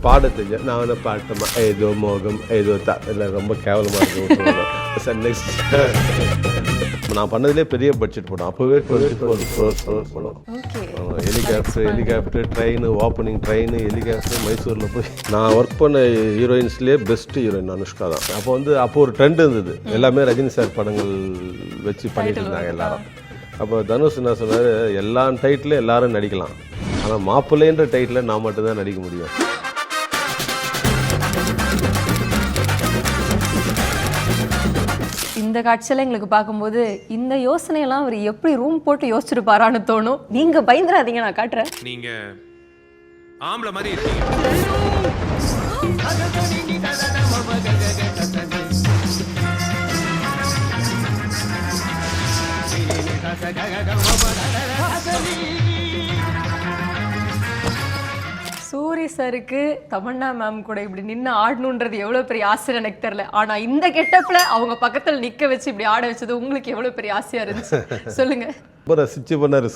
பாட தெரியும் நான் வேணா பாட்டமா ஏதோ மோகம் ஏதோ இல்லை ரொம்ப கேவலமாக இருக்கும் சார் நெக்ஸ்ட் நான் பண்ணதுலேயே பெரிய பட்ஜெட் படம் அப்போவே 24 படம் helicopter train opening train helicopter மைசூரில் போய் நான் ஒர்க் பண்ண ஹீரோயின்ஸ்லேயே பெஸ்ட் ஹீரோயின் அனுஷ்கா தான் அப்போ ஒரு ட்ரெண்ட் இருந்தது எல்லாமே ரஜினி சார் படங்கள் வச்சு பண்ணிட்டு இருந்தாங்க எல்லாரும். அப்போ தனுஷ் என்ன சொன்னார், எல்லா டைட்டிலும் எல்லாரும் நடிக்கலாம், ஆனால் மாப்பிள்ளைன்ற டைட்டில் நான் மட்டும்தான் நடிக்க முடியும். இந்த காட்சியெல்லாம் எங்களுக்கு பார்க்கும்போது இந்த யோசனையெல்லாம் அவர் எப்படி ரூம் போட்டு யோசிச்சிருப்பாரான்னு தோணும். நீங்க பயந்துராதீங்க, நான் காட்டுறேன். நீங்க ஆம்பளை மாதிரி இருக்கீங்க. சூரி சாருக்கு தமன்னா மேம் கூட இப்படி நின்று ஆடணுன்றது எவ்வளோ பெரிய ஆசை எனக்கு தெரியல. ஆனால் இந்த கெட்டப்பில் அவங்க பக்கத்தில் நிற்க வச்சு இப்படி ஆட வச்சது உங்களுக்கு எவ்வளோ பெரிய ஆசையாக இருந்துச்சு சொல்லுங்க. ரொம்ப ரசிச்சு பண்ணார்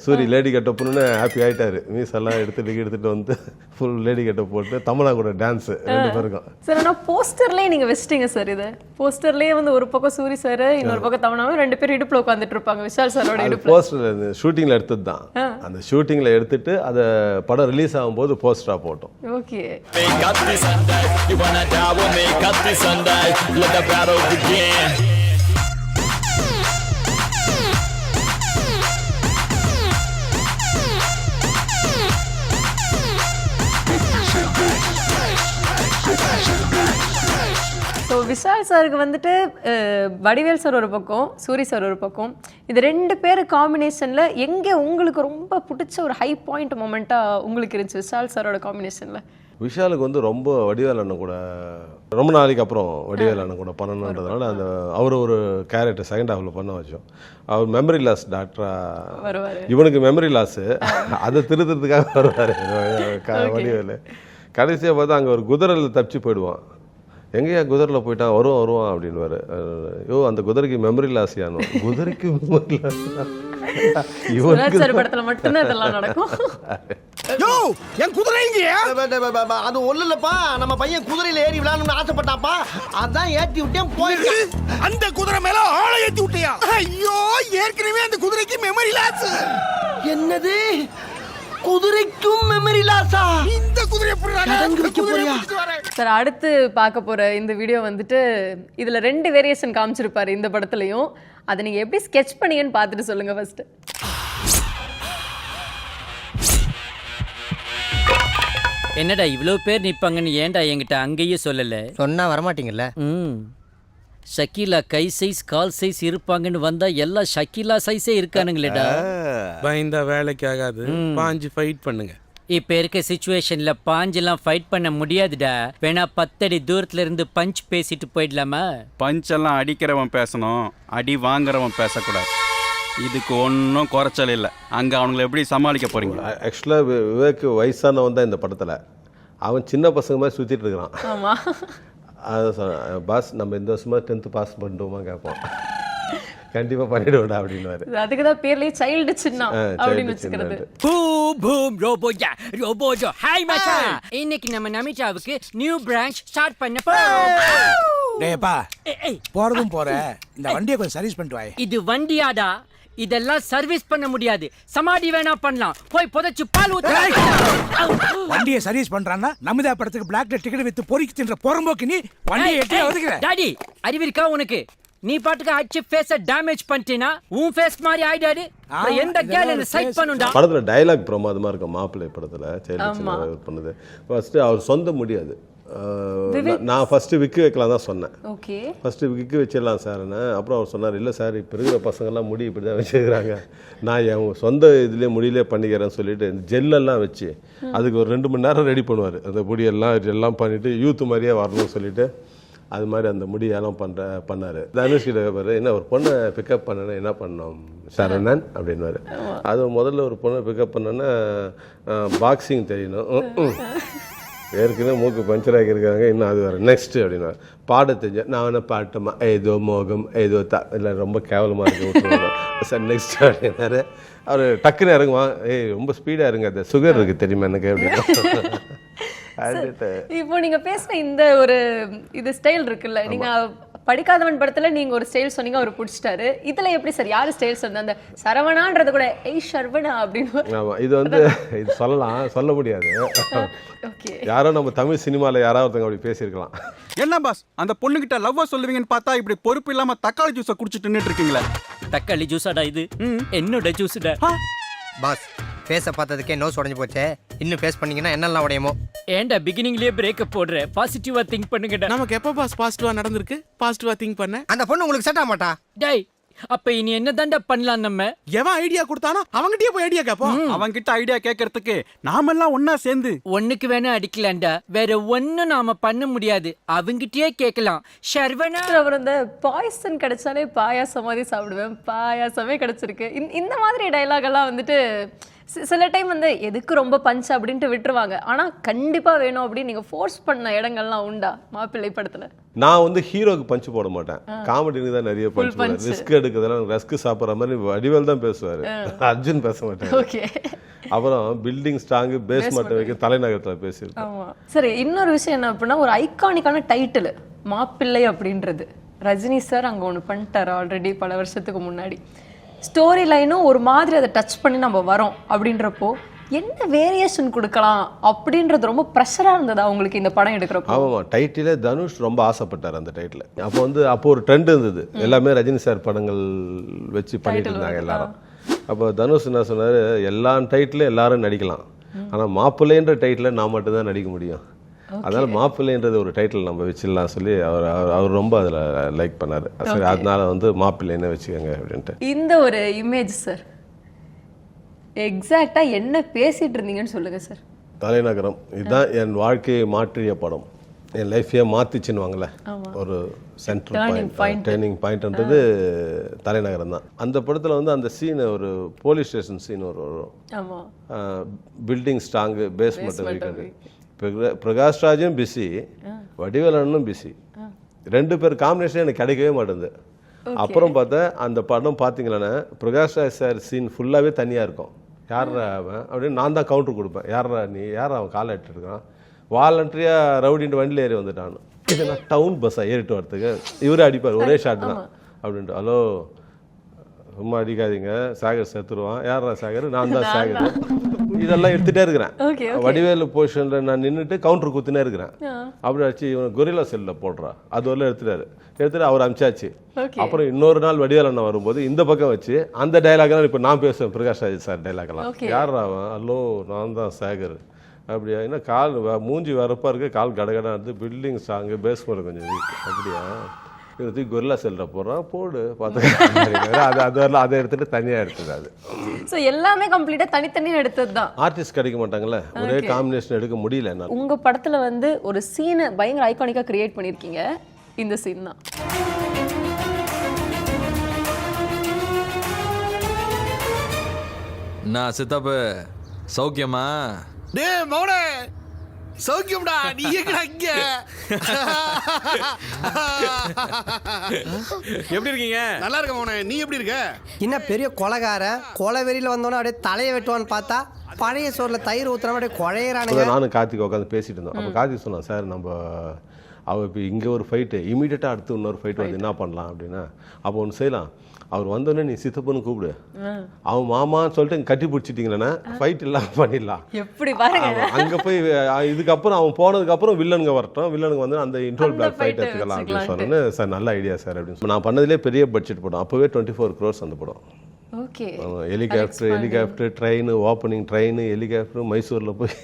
சூரி லேடி கட்டப்புன்னு ஹாப்பி ஆகிட்டாரு. மீஸ் எல்லாம் எடுத்துட்டு வந்து ஃபுல் லேடி கட்ட போட்டு தமிழா கூட டான்ஸு ரெண்டு பேருக்கும். சார் ஆனால் போஸ்டர்லேயே நீங்கள் வச்சிட்டீங்க சார். இது போஸ்டர்லேயே வந்து ஒரு பக்கம் சூரி சார் இன்னொரு பக்கம் தமன்னாவும் ரெண்டு பேரும் இடுப்பில் உட்காந்துட்டு இருப்பாங்க. விஷால் சாரோட இடுப்பு போஸ்டர் ஷூட்டிங்கில் எடுத்தது தான். அந்த ஷூட்டிங்கில் எடுத்துட்டு அதை படம் ரிலீஸ் ஆகும்போது போஸ்டராக போட்டோம். ஓகே. ஸோ விஷால் சாருக்கு வந்துட்டு வடிவேல் சார் ஒரு பக்கம், சூரி சார் ஒரு பக்கம், இது ரெண்டு பேர் காம்பினேஷனில் எங்கே உங்களுக்கு ரொம்ப பிடிச்ச ஒரு ஹை பாயிண்ட் மொமெண்ட்டாக உங்களுக்கு இருந்துச்சு விஷால் சாரோட காம்பினேஷனில்? விஷாலுக்கு வந்து ரொம்ப வடிவேல் அண்ணன் கூட ரொம்ப நாளைக்கு அப்புறம் வடிவேல் அண்ணன் கூட பண்ணணுன்றதுனால அந்த அவர் ஒரு கேரக்டர் செகண்ட் ஹாஃபில் பண்ண வச்சோம். அவர் மெமரி லாஸ் டாக்டராக வருவார். இவனுக்கு மெமரி லாஸு, அதை திருத்துறதுக்காக வருவார் வடிவேல். கடைசியாக பார்த்தா அங்கே ஒரு குதிரையில் தப்பிச்சு போயிடுவான். எங்கேயா குதிரையில் போயிட்டான், வருவான் அப்படின்வாரு. ஐயோ அந்த குதிரைக்கு மெமரி லாஸ் ஆனும். குதிரைக்கு மெமரி லாஸ் படத்துல மட்டும்தான் இதெல்லாம் நடக்கும். அது ஒண்ணுலப்பா, நம்ம பையன் குதிரையில ஏறி விளையாடணும்னு ஆசைப்பட்டாப்பா, அதான் ஏத்தி விட்டேன் போயிட்டு. அந்த குதிரை மேல ஆளை ஏத்தி விட்டியா? ஐயோ ஏற்கனவே அந்த குதிரைக்கு மெமரி லாஸ். என்னது, குதிரைக்கும் மெமரி லாஸா? இந்த குதிரை சார் அடுத்து பார்க்க போற இந்த வீடியோ வந்துட்டு இதுல ரெண்டு வேரியேஷன் காமிச்சிருப்பாரு இந்த படத்துலயும். அதை நீங்க எப்படி ஸ்கெட்ச் பண்ணீங்கன்னு பார்த்துட்டு சொல்லுங்க ஃபர்ஸ்ட். என்னடா இவ்வளோ பேர் நிற்பாங்கன்னு ஏன்டா என்கிட்ட அங்கேயும் சொல்லலை? சொன்னா வரமாட்டீங்கல்ல. ஷக்கீலா கை சைஸ் கால் சைஸ் இருப்பாங்கன்னு வந்தா எல்லாம் ஷக்கீலா சைஸே இருக்கானுங்களேடா. பயந்தா வேலைக்கு ஆகாது, பாஞ்சு ஃபைட் பண்ணுங்க. இப்ப இருக்க சிச்சுவேஷன்ல பாஞ்செல்லாம் ஃபைட் பண்ண முடியாதுடா. வேணா 10 அடி தூரத்துல இருந்து பஞ்ச் பேசிட்டு போயிடலாமா? பஞ்செல்லாம் அடிக்கிறவன் பேசணும், அடி வாங்குறவன் பேசக்கூடாது. இதுக்கு ஒன்றும் குறைச்சல் இல்லை. அங்கே அவங்களை எப்படி சமாளிக்க போறீங்க? ஆக்சுவலாக விவேக் வயசானவன் தான் இந்த படத்தில். அவன் சின்ன பசங்க மாதிரி சுற்றிட்டு இருக்கிறான். ஆமாம், அதை சொன்னேன், பாஸ் நம்ம இந்த வருஷமாக 10th பாஸ் பண்ணிட்டோமா கேட்போம். கண்டிப்பாக பண்ணிடுவோடா அப்படின்வாரு. அதுக்கு தான் பேர்லயே சைல்டு சின்ன அப்படின்னு வச்சுக்கிறது. பூம் பூம் ரோபோஜா ரோபோஜோ. ஹாய் மச்சான், இன்னைக்கு நம்ம நமிதாவுக்கு நியூ பிரான்ச் ஸ்டார்ட் பண்ண போறோம். டேப்பா போறதும் போற, இந்த வண்டியை கொஞ்சம் சர்வீஸ் பண்ணிட்டு வாய். இது வண்டியாடா, இதெல்லாம் சர்வீஸ் பண்ண முடியாது. சமாடி வேணா பண்ணலாம், போய் புதைச்சு பால் ஊத்து. வண்டியை சர்வீஸ் பண்றான்னா நமிதா படத்துக்கு பிளாக்ல டிக்கெட் வித்து பொறுக்கி தின்ற போறம்போக்கு நீ வண்டியை எட்டே ஒதுக்குற. டாடி அறிவிருக்கா உனக்கு? நீ பாட்டுக்கு அடிச்சு ஃபேஸ டேமேஜ் பண்ணிட்டேனா உன் ஃபேஸ் மாதிரி ஆயிடாது. எந்த கேர்ள் என்ன சைட் பண்ணுடா. படத்துல டயலாக் பிரமாதமா இருக்கும். மாப்பிள்ளை படத்துல சைல்டு பண்ணது ஃபர்ஸ்ட் அவர் சொந்த முடியாது. நான் ஃபர்ஸ்ட்டு விக்கு வைக்கலாம் தான் சொன்னேன். ஓகே, ஃபர்ஸ்ட்டு விக்கு வச்சிடலாம் சார்ன்னு. அப்புறம் அவர் சொன்னார், இல்லை சார் இப்போ இருக்கிற பசங்கள்லாம் முடி இப்படி தான் வச்சுக்கிறாங்க, நான் என் சொந்த இதுலேயே முடியிலே பண்ணிக்கிறேன்னு சொல்லிட்டு இந்த ஜெல்லெல்லாம் வச்சு அதுக்கு ஒரு 2 மணி நேரம் ரெடி பண்ணுவார். அந்த முடியெல்லாம் பண்ணிவிட்டு யூத்து மாதிரியே வரணும்னு சொல்லிட்டு அது மாதிரி அந்த முடியெல்லாம் பண்ணார். தனுஷ்கிட்ட பாரு, என்ன ஒரு பொண்ணை பிக்கப் பண்ணனா என்ன பண்ணோம் சரணன் அப்படின்வாரு. அது முதல்ல ஒரு பொண்ணை பிக்கப் பண்ணோன்னா பாக்ஸிங் தெரியணும். ஏற்கனவே மூக்கு பஞ்சர் ஆகியிருக்காங்க, இன்னும் அது வேறு நெக்ஸ்ட் அப்படின்னா பாட தெரிஞ்சேன் நான் வேணா பாட்டமா ஏதோ மோகம் ஏதோ இல்லை ரொம்ப கேவலமாக இருக்கு சார் நெக்ஸ்ட் அப்படின்னாரு. அவர் டக்குன்னு இறங்குவான், ரொம்ப ஸ்பீடாக இருங்க, அந்த சுகர் இருக்குது தெரியுமா எனக்கு அப்படின்னா. அப்படின்ட்டு இப்போ நீங்க பேசுன இந்த ஒரு இது ஸ்டைல் இருக்குல்ல, நீங்க படிக்காதவன் படத்துல நீங்க ஒரு ஸ்டைல் சொன்னீங்க, அவர் பிடிச்சிட்டாரு. இதுல எப்படி சார் யாரு ஸ்டைல் சொன்ன? அந்த சரவணான்றது கூட ஏய் சரவணா அப்படின்னு. ஆமா, இது வந்து இது சொல்லலாம், சொல்ல முடியாது. ஓகே, யாரோ நம்ம தமிழ் சினிமால யாராவது ஒருத்தங்க அப்படி பேசியிருக்கலாம். என்ன பாஸ் அந்த பொண்ணுகிட்ட லவ்வா சொல்லுவீங்கன்னு பார்த்தா இப்படி பொறுப்பு இல்லாம தக்காளி ஜூஸை குடிச்சிட்டு நின்னுட்டு இருக்கீங்களே. தக்காளி ஜூஸாடா இது? என்னோட ஜூஸ்டா. பாஸ் ஃபேஸை பார்த்ததுக்கே நோஸ் உடஞ்சு போச்சே, இன்னும் ஃபேஸ் பண்ணீங்கன்னா என்னெல்லாம் உடையுமோ. ஏன்டா பிகினிங்லயே பிரேக்கப் போடுற? பாசிட்டிவா திங்க் பண்ணுங்கடா. நமக்கு எப்போ பாஸ் பாசிட்டிவா நடந்திருக்கு? பாசிட்டிவா திங்க் பண்ண அந்த பொண்ணு உங்களுக்கு செட் ஆக மாட்டா. டேய், அப்ப இனி என்ன தாண்டா பண்ணலாம் நம்ம? எவன் ஐடியா கொடுத்தானோ அவங்கிட்டயே போய் ஐடியா கேப்போம். அவன்கிட்ட ஐடியா கேட்கறதுக்கு நாமெல்லாம் ஒன்னா சேர்ந்து ஒண்ணுக்கு வேணா அடிக்கலாம்டா, வேற ஒண்ணும் நாம பண்ண முடியாது. அவங்கிட்டயே கேட்கலாம். சரவணா, அவர் இந்த பாய்சன் கிடைச்சாலே பாயாசம் மாதிரி சாப்பிடுவேன், பாயாசமே கிடைச்சிருக்கு. இந்த மாதிரி டைலாக் எல்லாம் வந்துட்டு சில டைம் வந்து எதுக்கு ரொம்ப பஞ்ச் அப்படின்ட்டு விட்டுருவாங்க. ஆனா கண்டிப்பா வேணும் அப்படின்னு நீங்க ஃபோர்ஸ் பண்ண இடங்கள்லாம் உண்டா மாப்பிள்ளை படத்துல? நான் வந்து ஹீரோக்கு பஞ்ச் போட மாட்டேன், காமெடிக்கு தான் நிறைய பஞ்ச் போடுவேன். ரிஸ்க் எடுக்கிறதுலாம் ரஸ்க் சாப்பிட்ற மாதிரி வடிவேல் தான் பேசுவாரு, அர்ஜுன் பேச மாட்டேன். ஓகே, அப்புறம் பில்டிங் ஸ்ட்ராங் பேஸ்மெண்ட் வைக்க தலைநகரத்தில் பேசியிருக்கேன். ஆமா. சரி, இன்னொரு விஷயம் என்ன அப்படின்னா, ஒரு ஐகானிக்கான டைட்டில் மாப்பிள்ளை அப்படின்றது ரஜினி சார் அங்க ஒன்று பண்ணிட்டாரு ஆல்ரெடி பல வருஷத்துக்கு முன்னாடி. ஸ்டோரி லைனும் ஒரு மாதிரி அதை டச் பண்ணி நம்ம வரோம் அப்படின்றப்போ என்ன வேரியேஷன் கொடுக்கலாம் அப்படின்றது ரொம்ப ப்ரெஷராக இருந்ததா உங்களுக்கு இந்த படம் எடுக்கிறப்போ? ஆமாம், டைட்டிலே தனுஷ் ரொம்ப ஆசைப்பட்டார் அந்த டைட்டில். அப்போ ஒரு ட்ரெண்ட் இருந்தது, எல்லாமே ரஜினி சார் படங்கள் வச்சு பண்ணிட்டு இருந்தாங்க எல்லாரும். அப்போ தனுஷ் என்ன சொன்னார், எல்லா டைட்டிலும் எல்லாரும் நடிக்கலாம், ஆனால் மாப்பிள்ளைன்ற டைட்டில் நான் மட்டும்தான் நடிக்க முடியும், அதனால மாப்பிள்ளைன்றது ஒரு டைட்டில் நம்ம வச்சிடலாம் சொல்லி அவர் ரொம்ப அதில் லைக் பண்ணார். சரி, அதனால வந்து மாப்பிள்ளைன்னு வச்சுக்கோங்க அப்படின்ட்டு. இந்த ஒரு இமேஜ் சார் எக்ஸாக்டா என்ன பேசிட்டு இருந்தீங்கன்னு சொல்லுங்க சார். தலைநகரம் இதுதான் என் வாழ்க்கையை மாற்றிய படம், என் லைஃபையே மாற்றிச்சுன்னுவாங்கள்ல, ஒரு சென்ட்ரல் பாயிண்ட், டேர்னிங் பாயிண்ட்ன்றது தலைநகரம் தான். அந்த படத்தில் வந்து அந்த சீன் ஒரு போலீஸ் ஸ்டேஷன் சீன் வரும், பில்டிங் ஸ்ட்ராங்கு பேஸ்மெண்ட் வைக்கிறது. பிரகாஷ் ராஜும் பிஸி, வடிவேலனும் பிஸி, ரெண்டு பேர் காம்பினேஷன் எனக்கு கிடைக்கவே மாட்டேங்குது. அப்புறம் பார்த்தா அந்த படம் பார்த்தீங்களன்னா பிரகாஷ் ராஜ் சார் சீன் ஃபுல்லாகவே தனியாக இருக்கும். யாரா அவன் அப்படின்னு நான் தான் கவுண்டர் கொடுப்பேன், யாரா நீ, யார் அவன் காலை எடுத்துருக்கான், வாலண்டரியாக ரவுடின்ட்டு வண்டியில் ஏறி வந்துட்டான். இது நான் டவுன் பஸ்ஸாக ஏறிட்டு வரத்துக்கு இவரே அடிப்பார், ஒரே ஷாட் தான் அப்படின்ட்டு. ஹலோ சும்மா அடிக்காதீங்க, சாகர் செத்துருவான், யாரா சாகர், நான் தான் சாகர், இதெல்லாம் எடுத்துகிட்டே இருக்கிறேன். வடிவேலு பொசிஷனில் நான் நின்றுட்டு கவுண்டர் குத்துனே இருக்கிறேன். அப்படி ஆச்சு, இவன் கொரில்லா செல்லில் போடுறா, அது வரலாம் எடுத்துட்டு அவர் அமிச்சாச்சு. அப்புறம் இன்னொரு நாள் வடிவேல் அண்ணன் வரும்போது இந்த பக்கம் வச்சு அந்த டைலாக்லாம் இப்போ நான் பேசுவேன், பிரகாஷ் ராஜ் சார் டைலாக்லாம். யார் அவன், ஹலோ நான் தான் சாகர், அப்படியா, என்ன கால் மூஞ்சி வரப்பா இருக்கு, கால் கடகடா இருந்து, பில்டிங் ஸ்ட்ராங்கு பேஸ்மெண்ட் கொஞ்சம் வீக், அப்படியா, இவருக்கு கொரில்லா செல்லில் போடுறான், போடு பார்த்து அதை எடுத்துட்டு தனியாக எடுத்தது. அது ஸோ எல்லாமே கம்ப்ளீட்டாக தனித்தனியாக எடுத்தது தான். ஆர்டிஸ்ட் கிடைக்க மாட்டாங்கல்ல, ஒரே காம்பினேஷன் எடுக்க முடியல என்னால். உங்கள் படத்தில் வந்து ஒரு சீனை பயங்கர ஐகானிக்காக கிரியேட் பண்ணியிருக்கீங்க, இந்த சீன் தான். நான் சித்தப்பு சௌக்கியமா? டே மௌனே, சௌக்கியம்டா, நீ எங்கடா இங்க? எப்படி இருக்கீங்க? நல்லா இருக்க மௌனே, நீ எப்படி இருக்க? என்ன பெரிய கொலைகார, கொலை வெறியில் வந்தோன்னே அப்படியே தலையை வெட்டுவான்னு பார்த்தா பழைய சோறில் தயிர் ஊற்றுற அப்படியே குழையிறானுங்க. நானும் கார்த்திக் உட்காந்து பேசிட்டு இருந்தோம். அப்போ கார்த்திக் சொன்னான், சார் நம்ம அவள் இப்போ இங்கே ஒரு ஃபைட்டு இமீடியட்டாக அடுத்து இன்னொரு ஃபைட்டு வந்து என்ன பண்ணலாம் அப்படின்னா, அப்போ ஒன்று செய்யலாம், அவர் வந்தோடனே நீ சித்தப்பன்னு கூப்பிடு, அவன் மாமான்னு சொல்லிட்டு கட்டி பிடிச்சிட்டிங்களேன்னா ஃபைட் இல்லாமல் பண்ணிடலாம். எப்படி பாருங்க, அங்கே போய் இதுக்கப்புறம் அவன் போனதுக்கப்புறம் வில்லனுங்க வரட்டும், வில்லனுக்கு வந்து அந்த இன்ட்ரோல் பிளாக் ஃபைட் எடுத்துக்கலாம் அப்படின்னு சொன்னேன்னு, சார் நல்ல ஐடியா சார் அப்படின்னு. நான் பண்ணதுலேயே பெரிய பட்ஜெட் படம், அப்போவே 24 crores அந்த படம். Okay, helicopter train, opening train, helicopter, மைசூரில் போய்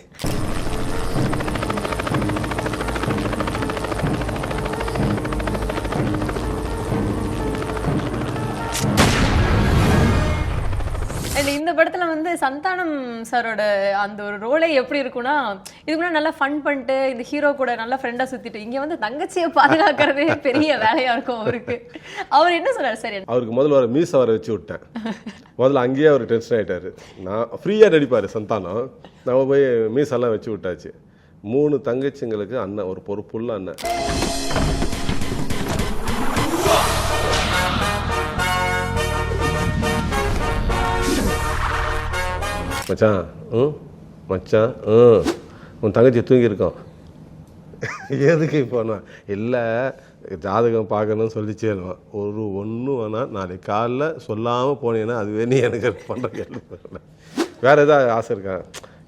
இந்த படத்துல வந்து சந்தானம் சாரோட அந்த ஒரு ரோலே எப்படி இருக்கும்னா, இதுக்கு முன்னாடி நல்லா ஃபன் பண்ணிட்டு இந்த ஹீரோ கூட நல்லா ஃப்ரெண்டா சுத்திட்டு இங்க வந்து தங்கச்சியை பாதுகாக்கிறதே பெரிய வேலையா இருக்கும் அவருக்கு. அவர் என்ன சொல்றாரு சார்? அவருக்கு முதல்ல வர மீசை வர வச்சு விட்டேன். முதல்ல அங்கேயே அவர் டென்ஷன் ஆகிட்டாரு. நான் ஃப்ரீயாக நடிப்பார் சந்தானம், நம்ம போய் மீசெல்லாம் வச்சு விட்டாச்சு. 3 தங்கச்சிங்களுக்கு அண்ணன், ஒரு பொறுப்புள்ள அண்ணன். மச்சான் மச்சான் உன் தங்கச்சி தூங்கியிருக்கோம். எதுக்கு போனா இல்லை ஜாதகம் பார்க்கணும்னு சொல்லிச்சேருவான். ஒன்றும் வேணாம், நாளைக்கு காலைல சொல்லாமல் போனீங்கன்னா அதுவே நீ எனக்கு பண்ணுற கேள்வி. வேறு எதாவது ஆசை இருக்கா?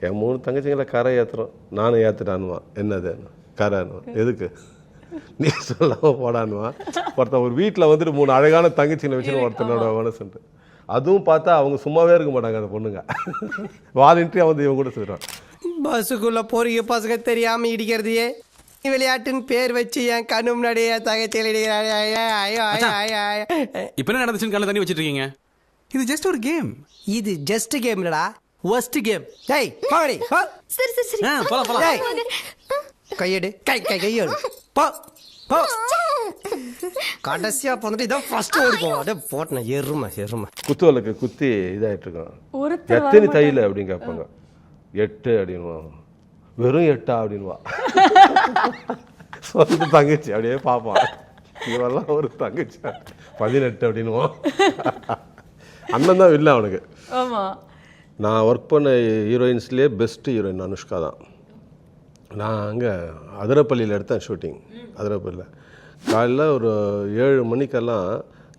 என் 3 தங்கச்சிங்களை கரை ஏற்றுறோம், நானும் ஏற்றுட்டானுவான். என்னது கரைன்னுவான். எதுக்கு நீ சொல்லாமல் போடானுவான். ஒருத்தன் ஒரு வீட்டில் வந்துட்டு 3 அழகான தங்கச்சிங்களை வச்சுன்னு ஒருத்தனோட மனசுன்ட்டு. அதுவும் பார்த்தா அவங்க சும்மாவே இருக்க மாட்டாங்க அந்த பொண்ணுங்க. வாலண்டியாக வந்து இவங்க கூட சொல்கிறான். பஸ்ஸுக்குள்ள போறீங்க பசங்க தெரியாம இடிக்கிறதையே விளையாட்டுன்னு பேர் வச்சு என் கண்ணு முன்னாடியே தகச்சியில் இப்போ என்ன நடந்துச்சுன்னு காலைல தண்ணி வச்சிட்டு இருக்கீங்க? இது ஜஸ்ட் ஒரு கேம். இது ஜஸ்ட் கேம் இல்லடா, ஒஸ்ட் கேம். டேய் பாடி போ. சரி சரி சரி போலாம் போலாம். டேய் கையெடு, கையெடு போ போ. கடைசியா வந்துட்டு இதான் ஃபர்ஸ்ட் ஓடி போவோம். அப்படியே போட்டேன் எருமை. குத்துவலுக்கு குத்தி இதாகிட்டு இருக்கோம். ஒருத்தர் எத்தனை தையில் அப்படின்னு கேட்பாங்க. 8 அப்படின்வான். வெறும் 8 அப்படின்வா. சொந்த தங்கச்சி அப்படியே பார்ப்பான். இவெல்லாம் ஒரு தங்கச்சி 18 அப்படின்வான். அண்ணன் தான் இல்லை அவனுக்கு. ஆமாம். நான் ஒர்க் பண்ண ஹீரோயின்ஸ்லேயே பெஸ்ட்டு ஹீரோயின் அனுஷ்கா தான். நான் அங்கே அதிரப்பள்ளியில் எடுத்தேன் ஷூட்டிங். அதிரப்பள்ளியில் காலையில் ஒரு 7 மணிக்கெல்லாம்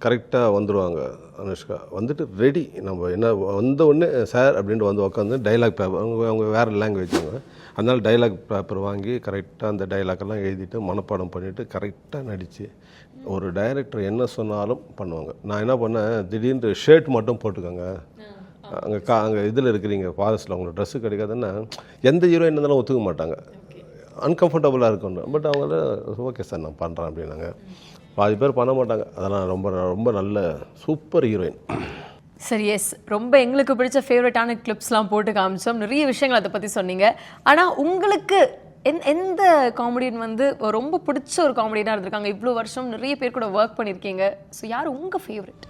கரெக்டாக வந்துடுவாங்க அனுஷ்கா. வந்துட்டு ரெடி, நம்ம என்ன வந்த உடனே சார் அப்படின்ட்டு வந்து உட்காந்து டைலாக் பேப்பர், அவங்க வேறு லாங்குவேஜ் அவங்க, அதனால் டைலாக் பேப்பர் வாங்கி கரெக்டாக அந்த டைலாக்கெல்லாம் எழுதிட்டு மனப்பாடம் பண்ணிவிட்டு கரெக்டாக நடித்து ஒரு டைரக்டர் என்ன சொன்னாலும் பண்ணுவாங்க. நான் என்ன பண்ணேன், திடீர்னு ஷர்ட் மட்டும் போட்டுக்கோங்க, அங்கே இதில் இருக்கிறீங்க ஃபாரஸ்ட்டில் உங்களுக்கு ட்ரெஸ்ஸு கிடைக்காதுன்னா எந்த ஹீரோயின் இருந்தாலும் ஒத்துக்க மாட்டாங்க, அன்கம்ஃபர்டபுளாக இருக்கணும். பட் அவங்கள ஓகே சார் நான் பண்ணுறேன் அப்படின்னாங்க. பாதி பேர் பண்ண மாட்டாங்க. அதெல்லாம் ரொம்ப ரொம்ப நல்ல சூப்பர் ஹீரோயின். சரி, எஸ், ரொம்ப எங்களுக்கு பிடிச்ச ஃபேவரட்டான கிளிப்ஸ்லாம் போட்டு காமிச்சோம். நிறைய விஷயங்கள் அதை பற்றி சொன்னீங்க. ஆனால் உங்களுக்கு எந்த காமெடியன் வந்து ரொம்ப பிடிச்ச ஒரு காமெடியனாக இருந்திருக்காங்க? இவ்வளோ வருஷம் நிறைய பேர் கூட ஒர்க் பண்ணியிருக்கீங்க. ஸோ யார் உங்கள் ஃபேவரட்?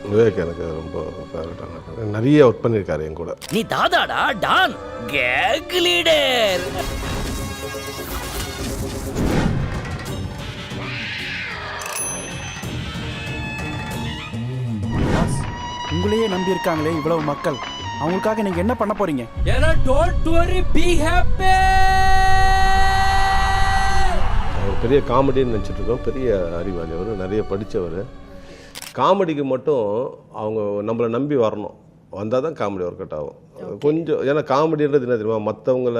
விவேக் எனக்கு ரொம்ப ஃபேவரட்டான, நிறைய ஒர்க் பண்ணியிருக்காரு என் கூட. நீ தாதாடா டான் கேக் லீடர். உங்களையே நம்பி இருக்காங்களே இவ்வளவு மக்கள், அவங்களுக்காக நீங்க என்ன பண்ண போறீங்க? Don't worry, B happy. அவர் பெரிய காமெடின்னு நினச்சிட்டு இருக்கோம். பெரிய அறிவாளி அவர், நிறைய படித்தவர். காமெடிக்கு மட்டும் அவங்க நம்மளை நம்பி வரணும், வந்தால் தான் காமெடி ஒர்க் அவுட் ஆகும் கொஞ்சம். ஏன்னா காமெடின்றது என்ன தெரியுமா, மற்றவங்கள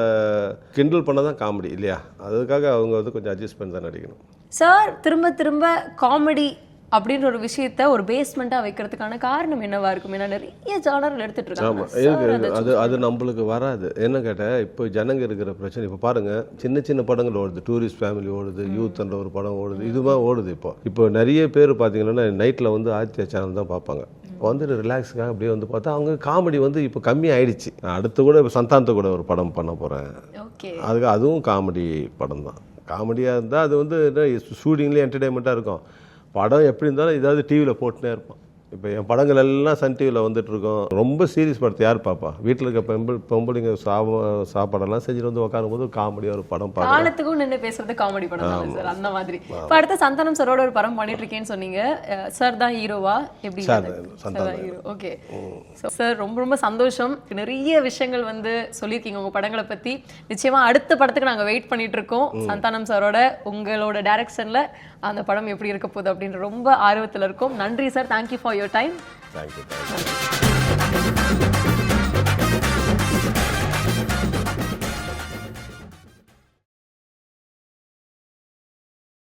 கிண்டல் பண்ண தான் காமெடி இல்லையா? அதுக்காக அவங்க வந்து கொஞ்சம் அட்ஜஸ்ட் பண்ணி தான் நடிக்கணும். சார் திரும்ப திரும்ப காமெடி அப்படின்ற ஒரு விஷயத்த ஒரு பேஸ்மெண்ட்டாக வைக்கிறதுக்கான காரணம் என்னவா இருக்கும்? ஏன்னா நிறைய ஜானர்கள் எடுத்துட்டு இருக்காங்க. ஆமாம், அது நம்மளுக்கு வராது. என்ன கேட்டால் இப்போ ஜனங்க இருக்கிற பிரச்சனை. இப்போ பாருங்கள், சின்ன சின்ன படங்கள் ஓடுது, டூரிஸ்ட் ஃபேமிலி ஓடுது, யூத்ன்ற ஒரு படம் ஓடுது, இதுதான் ஓடுது. இப்போ நிறைய பேர் பார்த்தீங்கன்னா நைட்டில் வந்து ஆதித்யா சேனல் தான் பார்ப்பாங்க. வந்துட்டு ரிலாக்ஸுக்காக அப்படியே வந்து பார்த்தா அவங்க காமெடி வந்து இப்போ கம்மி ஆயிடுச்சு. அடுத்து கூட இப்போ சந்தானத்தை கூட ஒரு படம் பண்ண போகிறேன். அதுவும் காமெடி படம் தான். காமெடியாக இருந்தால் அது வந்து ஷூட்டிங்லேயே என்டர்டெயின்மெண்ட்டாக இருக்கும். படம் எப்படி இருந்தாலும் ஏதாவது டிவியில் போட்டுனே இருப்பான். இப்போ என் படங்கள் எல்லாம் சன் டிவியில் வந்துட்டுருக்கோம். ரொம்ப சீரியஸ் படத்தை யார் பார்ப்பா? வீட்டில் இருக்க பொம்பளைங்க சாப்பாடெல்லாம் செஞ்சுட்டு வந்து உட்காரும் போது காமெடியாக ஒரு படம் பார்க்கலாம். காலத்துக்கும் நின்று பேசுறது காமெடி படம் சார், அந்த மாதிரி. இப்போ அடுத்த சந்தானம் சாரோட ஒரு படம் பண்ணிட்டு இருக்கேன்னு சொன்னீங்க. சார் தான் ஹீரோவா? எப்படி ஹீரோ? ஓகே சார், ரொம்ப ரொம்ப சந்தோஷம். நிறைய விஷயங்கள் வந்து சொல்லியிருக்கீங்க உங்கள் படங்களை பற்றி. நிச்சயமாக அடுத்த படத்துக்கு நாங்கள் வெயிட் பண்ணிட்டு இருக்கோம். சந்தானம் சாரோட உங்களோட டைரக்ஷனில் அந்த படம் எப்படி இருக்க போகுது அப்படின்ற ரொம்ப ஆர்வத்தில் இருக்கும். நன்றி sir, thank you for your time. Thank you.